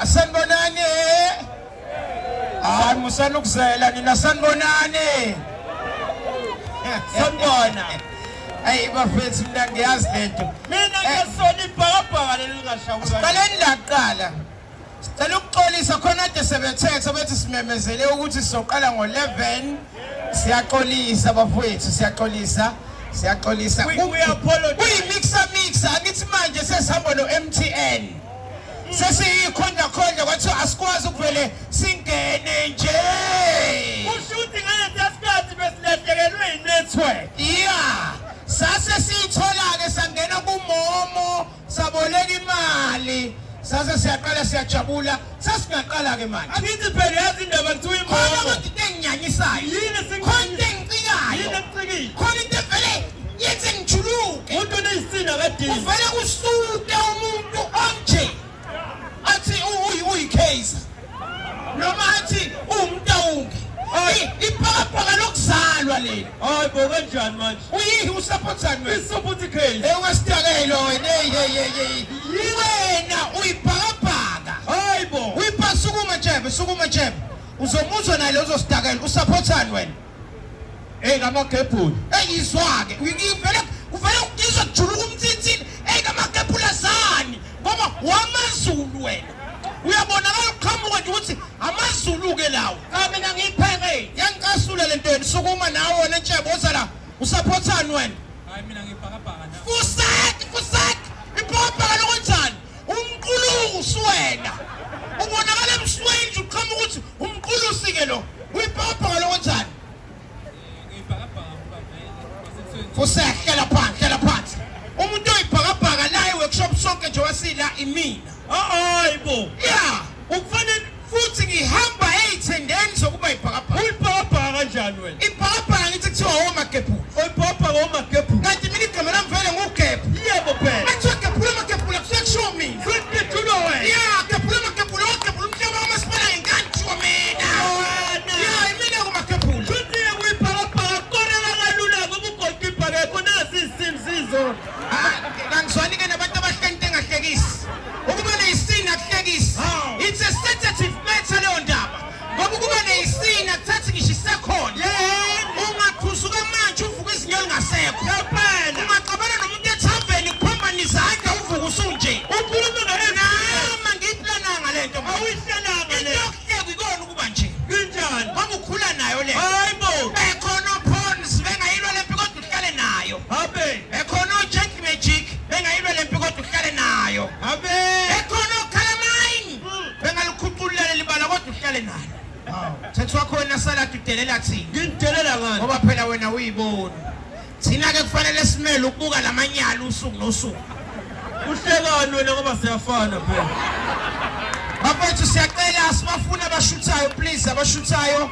Sanibonani. Hayi musana ukuzela nina sanibonani. Sanibona. Hey bafethu mina ngiyazi lento. Mina ngesona ibhakabhaka leli lingashawula. Qaleni laqala. Sicela ukuxolisa khona kade sebethethe bethi simemezele ukuthi sizoqala ngo11. Siyaxolisa bafethu, siyaxolisa. We apologize. Mixer angithi manje sesihamba no MTN. Sesiyikhonda kwathi asikwazi ukuvele singene nje. Ushuthi ngale yasikhathi besilahlekelwe inetwork. Yeah. Sase sithola ke sangena kuMomo saboleka imali. Sase siyaqala siyajabula. Sasingaqala ke manje. Angithi phela yazi indaba kuthiwa Khona iMomo. konke into enginyanyisayo. Yini singiyini? Konke engicikayo. Yini ekucikile? Khona into vele yenze ngijuluke. Umuntu onesina kadini. Uvele kusuke umuntu onje. Athi uyicase noma athi umntawunge ibhakabhaka lokuzalwa leli. Hayi bo kanjani manje? Uyihi usupport wena? Isupport case. Ewasitakelo wena wena uyibhakabhaka. Hayi bo. Uyipasukuma jebe uzomuzwa naye lozositakela usupport wena. Ngamagebhuli. Eyizwake uvele ukuzwa kujuluka umthinthini ngamagebhula zani ngoba wamaZulu wena. Uyabonakala uqhamuka nje ukuthi amaZulu ke lawo. Mina ngiyipheke. Yangicasula lento yena sukuma nawe wena ntshebe ozala usupport wena. Hayi mina ngibhakabhaka na. Fusak. Ibhakabhaka lokwenzani? Umqulusi wena. Ubonakala emsweni uqhamuka ukuthi umqulusi ke lo. Uyibhakabhaka lokwenzani? Kusehlela phansi. Umuntu oyibhakabhaka la eworkshop sonke nje wasila imina. Hayi bo. Yeah, ukufanele futhi ngihamba ezithendeni zokuba ibhakabhaka. Uyibhakabhaka kanjani wena? Ibhakabhaka ngithi kuthiwa omagebhula. Uyibhakabhaka omagebhuli. Kanti mina igama lami vele ngugebhu. Yebo phela. Bathiwa gebhula kusekushiwo mina. Futhi wena. Yeah, gebhula umhlaba wamasipala ngenkantshiwa mina. Yeah, imina kumagebhula. Futhi uyibhakabhaka korela kalula ngoba ugoalkeeper akho nasi isimsizo. Kangizwani ke nabantu abahlente engahlekisi. Ukuba neyisini akuhlekisi. It's a sensitive matter leyo ndaba. Ngoba ukuba neyisini akuthathi ngisho isekhona. Ungaphusuka manje uvuka izinyoni ngasekho. Yaphela. Ungaxabana nomuntu ethaveni kuphamba nizandla uvuka usunje. Ukhuluma Nama ngiyiplananga lento. awuyihlalanga le. Into ikona ukuba nje. Kanjani? Ngoba ukhula nayo le. Hayi bo. Bekhona opons bengayilwa lempi kodwa uhlale nayo. Habe. Bekhona ojack magic bengayilwa lempi kodwa uhlale nayo. Habe. Ekhona okhalamine bengalikhuculele libala kodwa uhlale nalo. Thethu wakho wena salad udelela thina. Ngindelela ngani? Ngoba phela wena uyibona. Thina ke kufanele simele ukubuka lamanyala usuku nosuku. Uhlekani wena ngoba siyafana phela. Bafethu siyacela sibafuna abashuthayo please abashuthayo